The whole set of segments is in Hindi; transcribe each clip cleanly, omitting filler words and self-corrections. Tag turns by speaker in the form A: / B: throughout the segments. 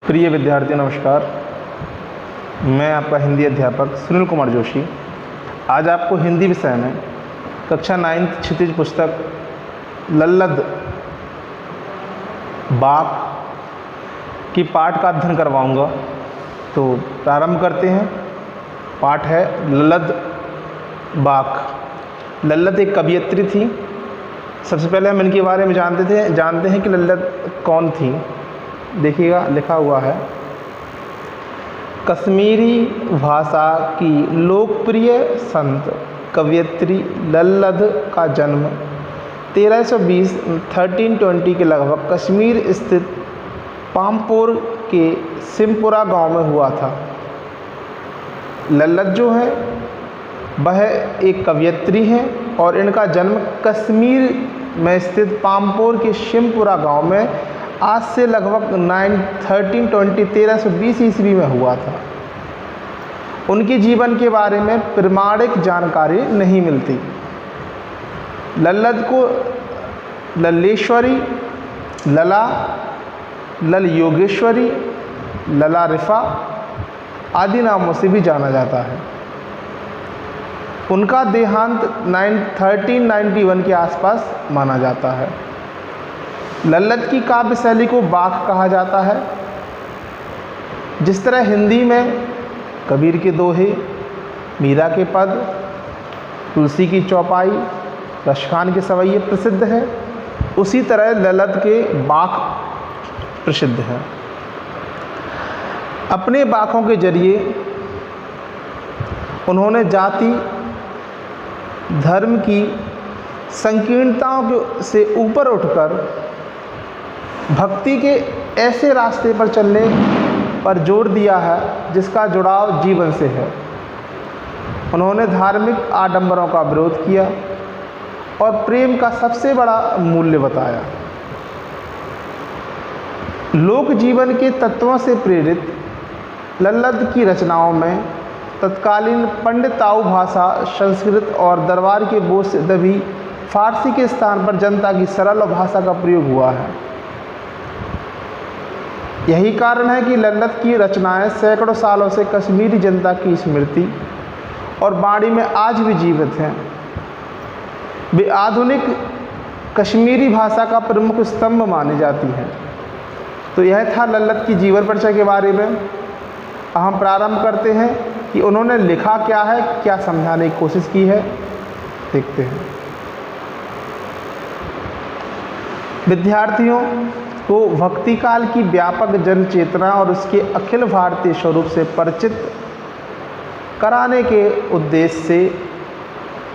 A: प्रिय विद्यार्थी नमस्कार। मैं आपका हिंदी अध्यापक सुनील कुमार जोशी आज आपको हिंदी विषय में कक्षा 9th क्षितिज पुस्तक लल्लद बाक की पाठ का अध्ययन करवाऊंगा। तो प्रारंभ करते हैं। पाठ है लल्लद बाक। लल्लद एक कवयित्री थी। सबसे पहले हम इनके बारे में जानते हैं कि लल्लद कौन थी। देखिएगा लिखा हुआ है, कश्मीरी भाषा की लोकप्रिय संत कवयित्री लल्लद का जन्म 1320 के लगभग कश्मीर स्थित पामपोर के सिमपुरा गांव में हुआ था। लल्लद जो है वह एक कवयित्री हैं और इनका जन्म कश्मीर में स्थित पामपोर के शिमपुरा गांव में आज से लगभग 1320 ईस्वी में हुआ था। उनके जीवन के बारे में प्रमाणिक जानकारी नहीं मिलती। लल्लद को लल्लेश्वरी, लला, लल योगेश्वरी, लला रिफा आदि नामों से भी जाना जाता है। उनका देहांत 1391 के आसपास माना जाता है। लल्लद की काव्य शैली को बाक कहा जाता है। जिस तरह हिंदी में कबीर के दोहे, मीरा के पद, तुलसी की चौपाई, रशखान के सवैये प्रसिद्ध है, उसी तरह लल्लद के बाक प्रसिद्ध है। अपने बाकों के जरिए उन्होंने जाति धर्म की संकीर्णताओं से ऊपर उठकर भक्ति के ऐसे रास्ते पर चलने पर जोर दिया है जिसका जुड़ाव जीवन से है। उन्होंने धार्मिक आडंबरों का विरोध किया और प्रेम का सबसे बड़ा मूल्य बताया। लोक जीवन के तत्वों से प्रेरित लल्लद की रचनाओं में तत्कालीन पंडिताऊ भाषा, संस्कृत और दरबार के बोझ से दबी फारसी के स्थान पर जनता की सरल भाषा का प्रयोग हुआ है। यही कारण है कि लल्लद की रचनाएं सैकड़ों सालों से कश्मीरी जनता की स्मृति और वाणी में आज भी जीवित हैं। वे आधुनिक कश्मीरी भाषा का प्रमुख स्तंभ मानी जाती हैं। तो यह था लल्लद की जीवन परिचय के बारे में। हम प्रारंभ करते हैं कि उन्होंने लिखा क्या है, क्या समझाने की कोशिश की है, देखते हैं। विद्यार्थियों को भक्ति काल की व्यापक जन चेतना और उसके अखिल भारतीय स्वरूप से परिचित कराने के उद्देश्य से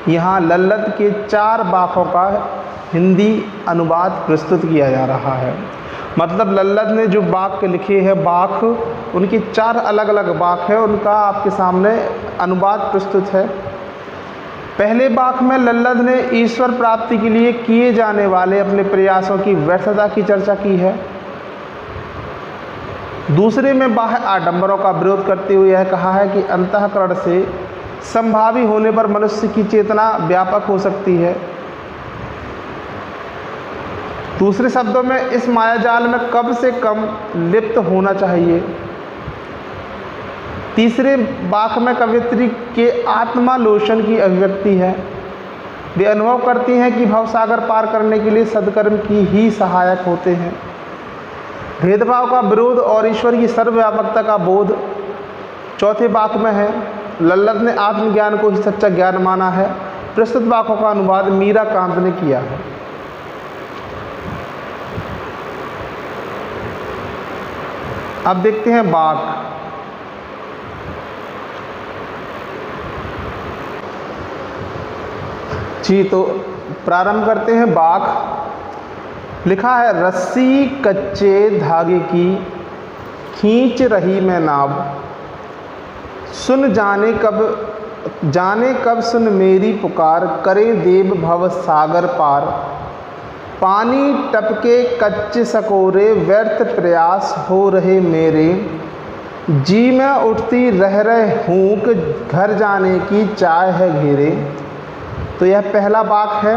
A: यहाँ लल्लद के 4 बाकों का हिंदी अनुवाद प्रस्तुत किया जा रहा है। मतलब लल्लद ने जो बाक लिखे हैं, बाक उनके 4 अलग अलग बाक हैं, उनका आपके सामने अनुवाद प्रस्तुत है। पहले बाक में लल्लद ने ईश्वर प्राप्ति के लिए किए जाने वाले अपने प्रयासों की व्यर्थता की चर्चा की है। दूसरे में बाह्य आडंबरों का विरोध करते हुए यह कहा है कि अंतःकरण से संभावी होने पर मनुष्य की चेतना व्यापक हो सकती है। दूसरे शब्दों में इस मायाजाल में कम से कम लिप्त होना चाहिए। तीसरे बाक में कवयित्री के आत्मालोचन की अभिव्यक्ति है। वे अनुभव करती हैं कि भवसागर पार करने के लिए सद्कर्म की ही सहायक होते हैं। भेदभाव का विरोध और ईश्वर की सर्वव्यापकता का बोध चौथे बाक में है। लल्लद ने आत्मज्ञान को ही सच्चा ज्ञान माना है। प्रस्तुत बाकों का अनुवाद मीरा कांत ने किया है। अब देखते हैं बाक। जी, तो प्रारंभ करते हैं। बाक लिखा है, रस्सी कच्चे धागे की खींच रही मैं नाव, सुन जाने कब सुन मेरी पुकार, करे देव भव सागर पार, पानी टपके कच्चे सकोरे, व्यर्थ प्रयास हो रहे मेरे, जी में उठती रह रहे हूँ, घर जाने की चाह है घेरे। तो यह पहला बाक है।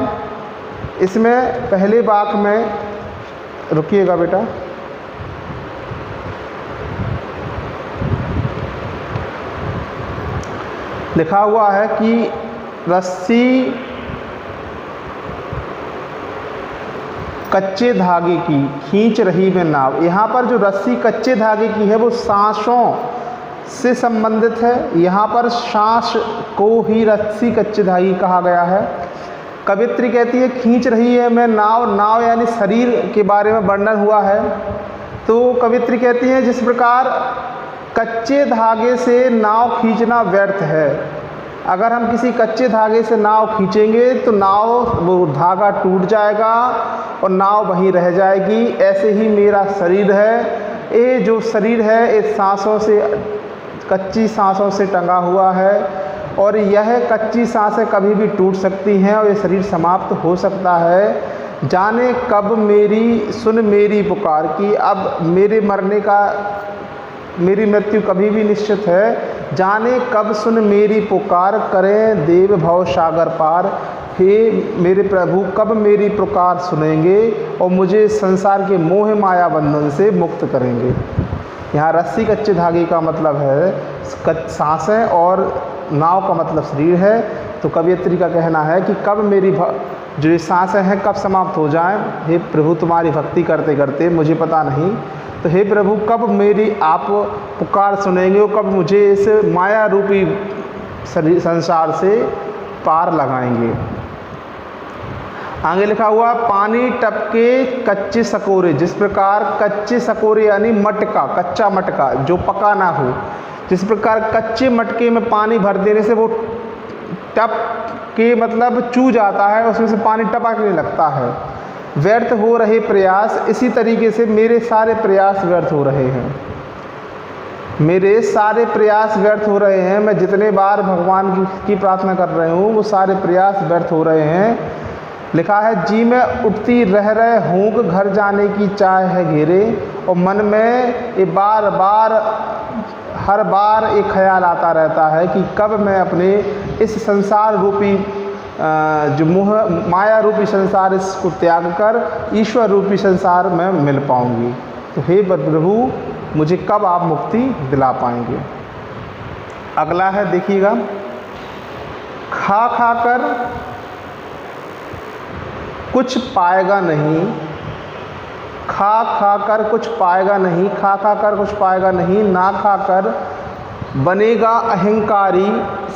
A: इसमें पहले बाक में रुकिएगा बेटा। लिखा हुआ है कि रस्सी कच्चे धागे की खींच रही मैं नाव। यहाँ पर जो रस्सी कच्चे धागे की है वो सांसों से संबंधित है। यहाँ पर सांस को ही रस्सी कच्चे धागे कहा गया है। कवियत्री कहती है खींच रही है मैं नाव। नाव यानी शरीर के बारे में वर्णन हुआ है। तो कवियत्री कहती है जिस प्रकार कच्चे धागे से नाव खींचना व्यर्थ है, अगर हम किसी कच्चे धागे से नाव खींचेंगे तो नाव वो धागा टूट जाएगा और नाव वहीं रह जाएगी। ऐसे ही मेरा शरीर है, ये जो शरीर है ये सांसों से, कच्ची सांसों से टंगा हुआ है और यह कच्ची सांसें कभी भी टूट सकती हैं और ये शरीर समाप्त हो सकता है। जाने कब मेरी सुन मेरी पुकार की, अब मेरे मरने का, मेरी मृत्यु कभी भी निश्चित है। जाने कब सुन मेरी पुकार, करें देव भव सागर पार। हे मेरे प्रभु कब मेरी पुकार सुनेंगे और मुझे संसार के मोह माया बंधन से मुक्त करेंगे। यहाँ रस्सी कच्चे धागे का मतलब है सांसें और नाव का मतलब शरीर है। तो कवियत्री का कहना है कि कब मेरी जो ये सांसें हैं कब समाप्त हो जाएं। हे प्रभु तुम्हारी भक्ति करते करते मुझे पता नहीं, तो हे प्रभु कब मेरी आप पुकार सुनेंगे और कब मुझे इस माया रूपी संसार से पार लगाएंगे। आगे लिखा हुआ पानी टपके कच्चे सकोरे। जिस प्रकार कच्चे सकोरे यानी मटका, कच्चा मटका जो पका ना हो, जिस प्रकार कच्चे मटके में पानी भर देने से वो टप के मतलब चू जाता है, उसमें से पानी टपकने लगता है। व्यर्थ हो रहे प्रयास, इसी तरीके से मेरे सारे प्रयास व्यर्थ हो रहे हैं। मेरे सारे प्रयास व्यर्थ हो रहे हैं। मैं जितने बार भगवान की प्रार्थना कर रही हूँ वो सारे प्रयास व्यर्थ हो रहे हैं। लिखा है जी में उठती रह रहे हूँ, घर जाने की चाह है घेरे, और मन में ये बार बार हर बार एक ख्याल आता रहता है कि कब मैं अपने इस संसार रूपी जो मोह माया रूपी संसार इसको त्याग कर ईश्वर रूपी संसार में मिल पाऊंगी। तो हे प्रभु मुझे कब आप मुक्ति दिला पाएंगे। अगला है देखिएगा, खा खा कर कुछ पाएगा नहीं, खा खा कर कुछ पाएगा नहीं, खा खा कर कुछ पाएगा नहीं, ना खा कर बनेगा अहंकारी,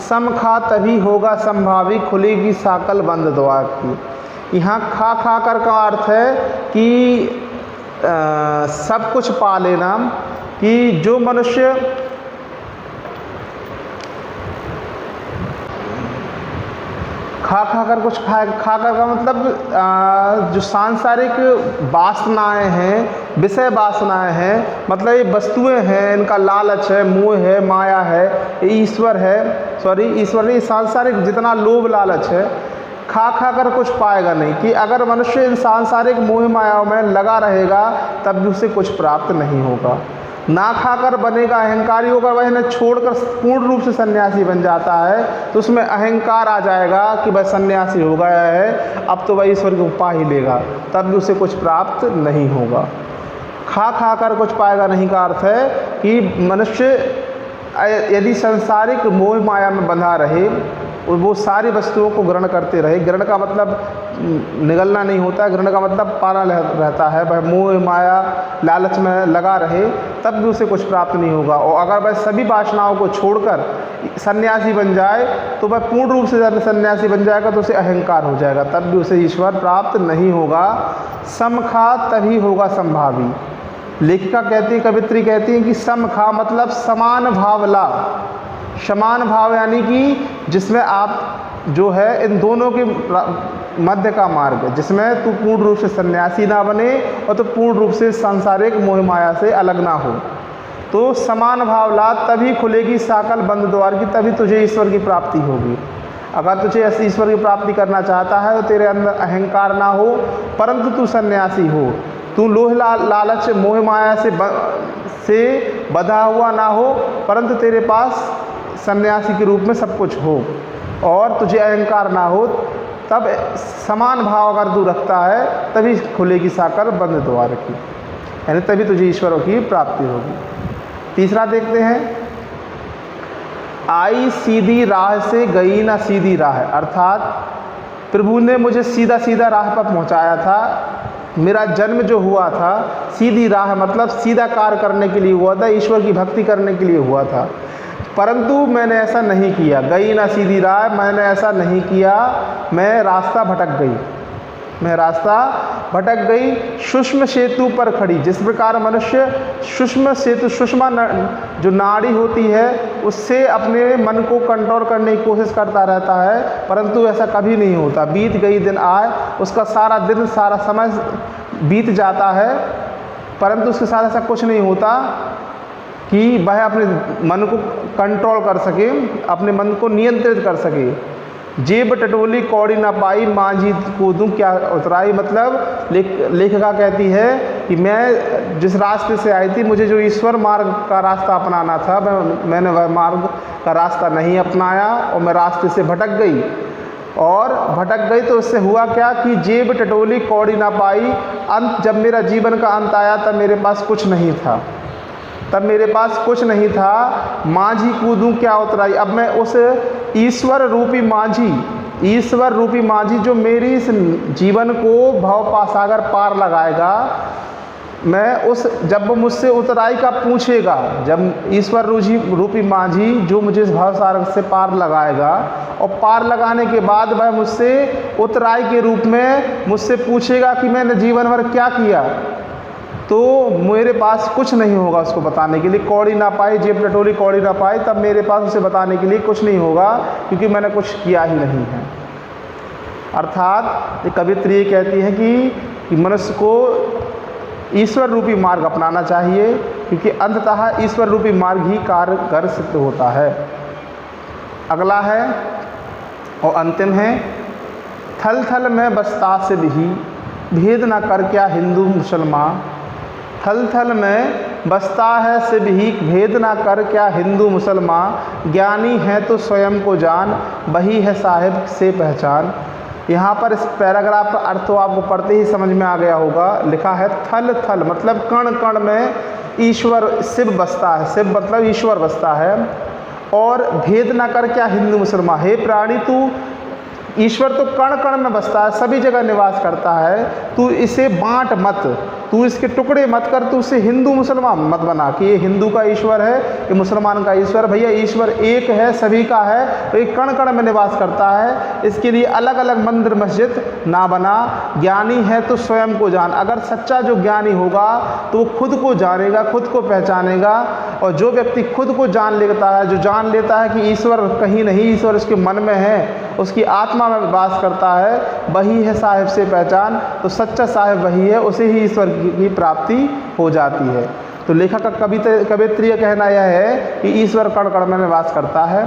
A: सम खा तभी होगा संभावी, खुलेगी साकल बंद द्वार की। यहाँ खा खा कर का अर्थ है कि सब कुछ पा लेना, कि जो मनुष्य खा खा कर कुछ खाए, खा कर का मतलब जो सांसारिक वासनाएं हैं, विषय वासनाएं हैं, मतलब ये वस्तुएं हैं, इनका लालच है, मोह है, माया है, ईश्वर है, ईश्वर नहीं, सांसारिक जितना लोभ लालच है, खा खा कर कुछ पाएगा नहीं। कि अगर मनुष्य इन सांसारिक मोह मायाओं में लगा रहेगा तब भी उसे कुछ प्राप्त नहीं होगा। ना खाकर बनेगा अहंकारी होगा, वह इन्हें छोड़कर पूर्ण रूप से सन्यासी बन जाता है तो उसमें अहंकार आ जाएगा कि वह सन्यासी हो गया है, अब तो वह ईश्वर की उपा ही लेगा, तब भी उसे कुछ प्राप्त नहीं होगा। खा खा कर कुछ पाएगा नहीं का अर्थ है कि मनुष्य यदि सांसारिक मोह माया में बंधा रहे और वो सारी वस्तुओं को ग्रहण करते रहे, ग्रहण का मतलब निगलना नहीं होता है, ग्रहण का मतलब पाना रहता है, वह मोह माया लालच में लगा रहे तब भी उसे कुछ प्राप्त नहीं होगा। और अगर वह सभी वासनाओं को छोड़कर सन्यासी बन जाए तो वह पूर्ण रूप से सन्यासी बन जाएगा, तो उसे अहंकार हो जाएगा, तब भी उसे ईश्वर प्राप्त नहीं होगा। समखा तभी होगा संभावी। लेखिका कहती है, कवित्री कहती है कि समखा मतलब समान भाव ला। समान भाव यानी कि जिसमें आप जो है इन दोनों के मध्य का मार्ग, जिसमें तू पूर्ण रूप से सन्यासी ना बने और तो पूर्ण रूप से सांसारिक मोह माया से अलग ना हो। तो समान भाव ला तभी खुलेगी साकल बंद द्वार की, तभी तुझे ईश्वर की प्राप्ति होगी। अगर तुझे ऐसी ईश्वर की प्राप्ति करना चाहता है तो तेरे अंदर अहंकार ना हो, परंतु तू सन्यासी हो, तू लोह लालच मोह माया से बंधा हुआ ना हो, परंतु तेरे पास सन्यासी के रूप में सब कुछ हो और तुझे अहंकार ना हो, तब समान भाव अगर तू रखता है तभी खुलेगी साकर बंद द्वार की, यानी तभी तुझे ईश्वर की प्राप्ति होगी। तीसरा देखते हैं, आई सीधी राह से गई ना सीधी राह, अर्थात प्रभु ने मुझे सीधा सीधा राह पर पहुंचाया था। मेरा जन्म जो हुआ था सीधी राह मतलब सीधा कार्य करने के लिए हुआ था, ईश्वर की भक्ति करने के लिए हुआ था, परंतु मैंने ऐसा नहीं किया। गई ना सीधी राह, मैंने ऐसा नहीं किया, मैं रास्ता भटक गई, मैं रास्ता भटक गई। सूक्ष्म सेतु पर खड़ी, जिस प्रकार मनुष्य सूक्ष्म सेतु सुषमा जो नाड़ी होती है उससे अपने मन को कंट्रोल करने की कोशिश करता रहता है, परंतु ऐसा कभी नहीं होता। बीत गई दिन आए, उसका सारा दिन सारा समय बीत जाता है, परंतु उसके साथ ऐसा कुछ नहीं होता कि वह अपने मन को कंट्रोल कर सके, अपने मन को नियंत्रित कर सके। जेब टटोली कौड़ी ना पाई, मांझी कूदूं क्या उतराई, मतलब लेखिका कहती है कि मैं जिस रास्ते से आई थी, मुझे जो ईश्वर मार्ग का रास्ता अपनाना था, मैंने वह मार्ग का रास्ता नहीं अपनाया और मैं रास्ते से भटक गई। और भटक गई तो उससे हुआ क्या कि जेब टटोली कौड़ी ना पाई, अंत जब मेरा जीवन का अंत आया तब मेरे पास कुछ नहीं था, तब मेरे पास कुछ नहीं था। मांझी कूदूं क्या उतराई, अब मैं उस ईश्वर रूपी मांझी जो मेरी इस जीवन को भव सागर पार लगाएगा, मैं उस जब वो मुझसे उतराई का पूछेगा, जब ईश्वर रूपी मांझी जो मुझे इस भव सागर से पार लगाएगा और पार लगाने के बाद वह मुझसे उतराई के रूप में मुझसे पूछेगा कि मैंने जीवन भर क्या किया, तो मेरे पास कुछ नहीं होगा उसको बताने के लिए। कौड़ी ना पाई, जेब टटोली कौड़ी ना पाई, तब मेरे पास उसे बताने के लिए कुछ नहीं होगा, क्योंकि मैंने कुछ किया ही नहीं है। अर्थात ये कवित्री ये कहती है कि मनुष्य को ईश्वर रूपी मार्ग अपनाना चाहिए, क्योंकि अंततः ईश्वर रूपी मार्ग ही कारगर सिद्ध होता है। अगला है और अंतिम है, थल थल में बसता से भी भेद ना कर क्या हिंदू मुसलमान, थल थल में बसता है सिब ही भेद ना कर क्या हिंदू मुसलमान, ज्ञानी है तो स्वयं को जान वही है साहिब से पहचान। यहाँ पर इस पैराग्राफ का अर्थ तो आपको पढ़ते ही समझ में आ गया होगा। लिखा है थल थल मतलब कण कण में ईश्वर शिव बसता है, शिव मतलब ईश्वर बसता है, और भेद ना कर क्या हिंदू मुसलमान, हे प्राणी तू ईश्वर तो कण कण में बसता है, सभी जगह निवास करता है, तू इसे बांट मत, तू इसके टुकड़े मत कर, तू इसे हिंदू मुसलमान मत बना कि ये हिंदू का ईश्वर है, ये मुसलमान का ईश्वर। भैया ईश्वर एक है, सभी का है, तो एक कण कण में निवास करता है, इसके लिए अलग अलग मंदिर मस्जिद ना बना। ज्ञानी है तो स्वयं को जान, अगर सच्चा जो ज्ञानी होगा तो वो खुद को जानेगा, खुद को पहचानेगा, और जो व्यक्ति खुद को जान लेता है, जो जान लेता है कि ईश्वर कहीं नहीं, ईश्वर उसके मन में है, उसकी आत्मा में वास करता है, वही है साहिब से पहचान। तो सच्चा साहिब वही है, उसे ही ईश्वर की प्राप्ति हो जाती है। तो लेखक का कवित्रीय कहना यह है कि ईश्वर कण कण में निवास करता है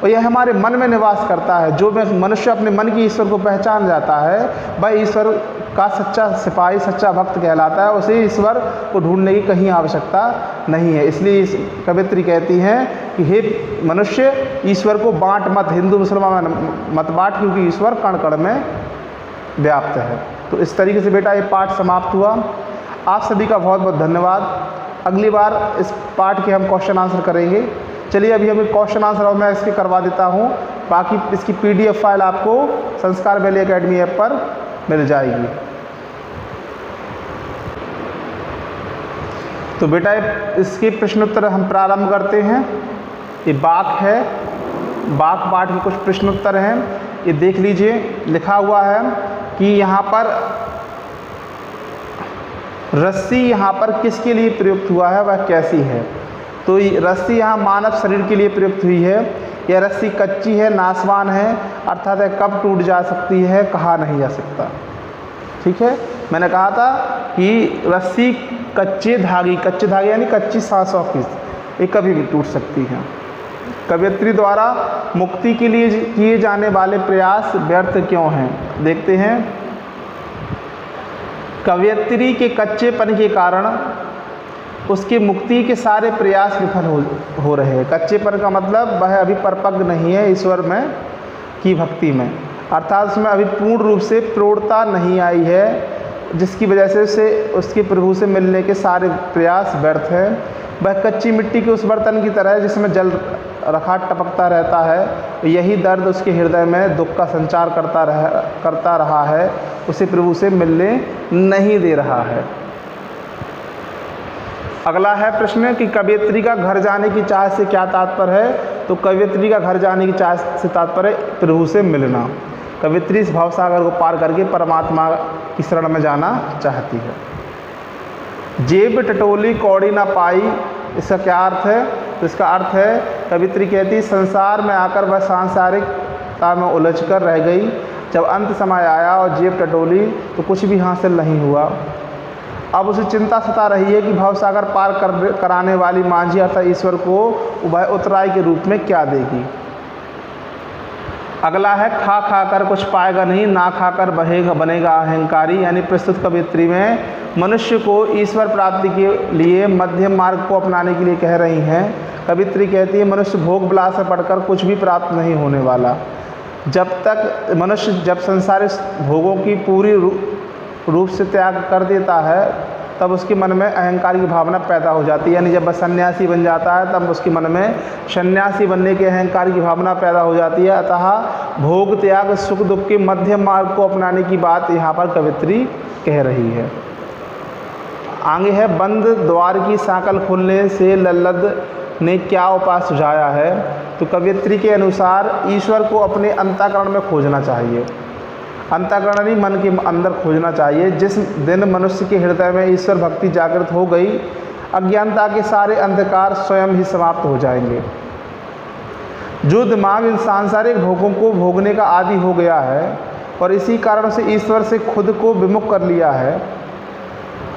A: और यह हमारे मन में निवास करता है। जो मनुष्य अपने मन की ईश्वर को पहचान जाता है वह ईश्वर का सच्चा सिपाही, सच्चा भक्त कहलाता है, उसे ईश्वर को ढूंढने की कहीं आवश्यकता नहीं है। इसलिए इस कवित्री कहती हैं कि हे मनुष्य, ईश्वर को बांट मत, हिंदू मुसलमान मत बांट, क्योंकि ईश्वर कण कण में व्याप्त है। तो इस तरीके से बेटा ये पाठ समाप्त हुआ। आप सभी का बहुत बहुत धन्यवाद। अगली बार इस पाठ के हम क्वेश्चन आंसर करेंगे। चलिए अभी हमें क्वेश्चन आंसर और मैं इसके करवा देता हूँ, बाकी इसकी PDF फाइल आपको संस्कार वैली एकेडमी ऐप पर मिल जाएगी। तो बेटा इसके प्रश्नोत्तर हम प्रारंभ करते हैं। ये बाक है, बाक पाठ के कुछ प्रश्नोत्तर हैं, ये देख लीजिए। लिखा हुआ है कि यहाँ पर रस्सी यहाँ पर किसके लिए प्रयुक्त हुआ है, वह कैसी है। तो रस्सी यहाँ मानव शरीर के लिए प्रयुक्त हुई है। यह रस्सी कच्ची है, नासवान है, अर्थात यह कब टूट जा सकती है, कहा नहीं जा सकता। ठीक है, मैंने कहा था कि रस्सी कच्चे धागे यानी कच्ची सांसों की, ये कभी भी टूट सकती है। कवियत्री द्वारा मुक्ति के लिए किए जाने वाले प्रयास व्यर्थ क्यों हैं, देखते हैं। कवियत्री के कच्चेपन के कारण उसकी मुक्ति के सारे प्रयास विफल हो रहे हैं। कच्चेपन का मतलब वह अभी परिपक्व नहीं है ईश्वर में की भक्ति में, अर्थात उसमें अभी पूर्ण रूप से प्रौढ़ता नहीं आई है, जिसकी वजह से उसके प्रभु से मिलने के सारे प्रयास व्यर्थ हैं। वह कच्ची मिट्टी के उस बर्तन की तरह है जिसमें जल रखा टपकता रहता है, यही दर्द उसके हृदय में दुख का संचार करता रहा है, उसे प्रभु से मिलने नहीं दे रहा है। अगला है प्रश्न कि कवयित्री का घर जाने की चाह से क्या तात्पर्य है? तो कवयित्री का घर जाने की चाह से तात्पर्य प्रभु से मिलना। कवयित्री इस भवसागर को पार करके परमात्मा की शरण में जाना चाहती है। जेब टटोली कौड़ी ना पाई, इसका क्या अर्थ है? तो इसका अर्थ है, कवयित्री कहती संसार में आकर वह सांसारिकता में उलझ कर रह गई। जब अंत समय आया और जेब टटोली तो कुछ भी हासिल नहीं हुआ। अब उसे चिंता सता रही है कि भवसागर पार कराने वाली मांझी अर्थात ईश्वर को वह उत्तराई के रूप में क्या देगी। अगला है खा खा कर कुछ पाएगा नहीं, ना खाकर बनेगा अहंकारी। यानी प्रस्तुत कवयित्री में मनुष्य को ईश्वर प्राप्ति के लिए मध्यम मार्ग को अपनाने के लिए कह रही हैं। कवयित्री कहती है मनुष्य भोग विलास से पढ़कर कुछ भी प्राप्त नहीं होने वाला। जब संसारिक भोगों की पूरी रूप से त्याग कर देता है तब उसके मन में अहंकार की भावना पैदा हो जाती है। यानी जब वह सन्यासी बन जाता है तब उसके मन में सन्यासी बनने के अहंकार की भावना पैदा हो जाती है। अतः भोग त्याग सुख दुख के मध्यम मार्ग को अपनाने की बात यहाँ पर कवयित्री कह रही है। आगे है बंद द्वार की सांकल खुलने से लल्लद ने क्या उपाय सुझाया है? तो कवयित्री के अनुसार ईश्वर को अपने अंतःकरण में खोजना चाहिए। अंतःकरण ही मन के अंदर खोजना चाहिए। जिस दिन मनुष्य के हृदय में ईश्वर भक्ति जागृत हो गई, अज्ञानता के सारे अंधकार स्वयं ही समाप्त हो जाएंगे। जो दिमाग इन सांसारिक भोगों को भोगने का आदी हो गया है और इसी कारण से ईश्वर से खुद को विमुख कर लिया है,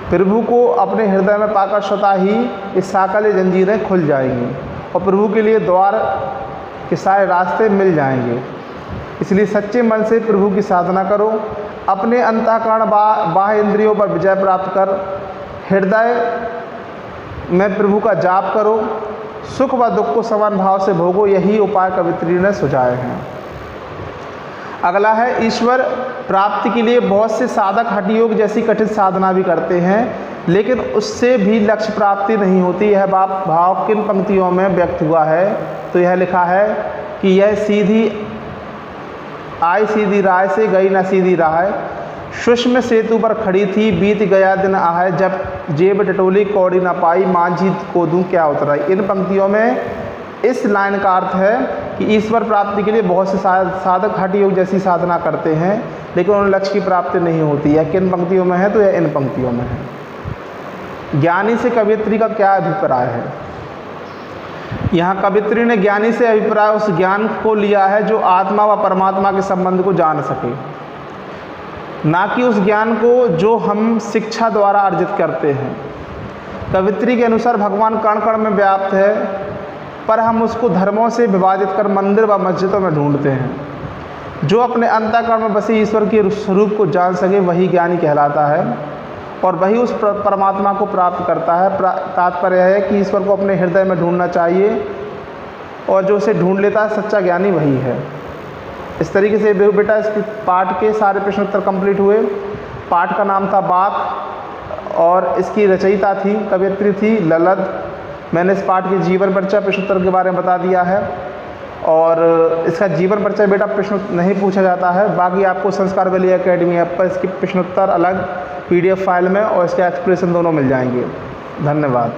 A: प्रभु को अपने हृदय में पाकर स्वतः ही इस साकल जंजीरें खुल जाएंगी और प्रभु के लिए द्वार के सारे रास्ते मिल जाएंगे। इसलिए सच्चे मन से प्रभु की साधना करो। अपने अंतःकरण बाह्य इंद्रियों पर विजय प्राप्त कर हृदय में प्रभु का जाप करो। सुख व दुख को समान भाव से भोगो। यही उपाय कवयित्री ने सुझाए हैं। अगला है ईश्वर प्राप्ति के लिए बहुत से साधक हठ योग जैसी कठिन साधना भी करते हैं, लेकिन उससे भी लक्ष्य प्राप्ति नहीं होती। यह भाव किन पंक्तियों में व्यक्त हुआ है? तो यह लिखा है कि यह सीधी आई सीधी राह से गई न सीधी राह, सुषम सेतु पर खड़ी थी बीत गया दिन आह, जब जेब टटोली कौड़ी न पाई मांझी को दूं क्या उतराई। इन पंक्तियों में इस लाइन का अर्थ है कि ईश्वर प्राप्ति के लिए बहुत से साधक हठ योग जैसी साधना करते हैं, लेकिन उन्हें लक्ष्य की प्राप्ति नहीं होती। यह किन पंक्तियों में है? तो यह इन पंक्तियों में है। ज्ञानी से कवयित्री का क्या अभिप्राय है? यहाँ कवयित्री ने ज्ञानी से अभिप्राय उस ज्ञान को लिया है जो आत्मा व परमात्मा के संबंध को जान सके, ना कि उस ज्ञान को जो हम शिक्षा द्वारा अर्जित करते हैं। कवयित्री के अनुसार भगवान कण कण में व्याप्त है, पर हम उसको धर्मों से विभाजित कर मंदिर व मस्जिदों में ढूंढते हैं। जो अपने अंतःकरण में बसे ईश्वर के स्वरूप को जान सके वही ज्ञानी कहलाता है और वही उस परमात्मा को प्राप्त करता है। तात्पर्य है कि ईश्वर को अपने हृदय में ढूंढना चाहिए और जो उसे ढूंढ लेता है सच्चा ज्ञानी वही है। इस तरीके से बेटा इस पाठ के सारे प्रश्न उत्तर कंप्लीट हुए। पाठ का नाम था बाक और इसकी रचयिता थी कवयित्री थी लल्लद। मैंने इस पाठ के जीवन परिचय प्रश्नोत्तर के बारे में बता दिया है और इसका जीवन परिचय बेटा प्रश्न नहीं पूछा जाता है। बाकी आपको संस्कार वैली एकेडमी ऐप पर इसकी प्रश्नोत्तर अलग PDF फाइल में और इसके एक्सप्रेशन दोनों मिल जाएंगे। धन्यवाद।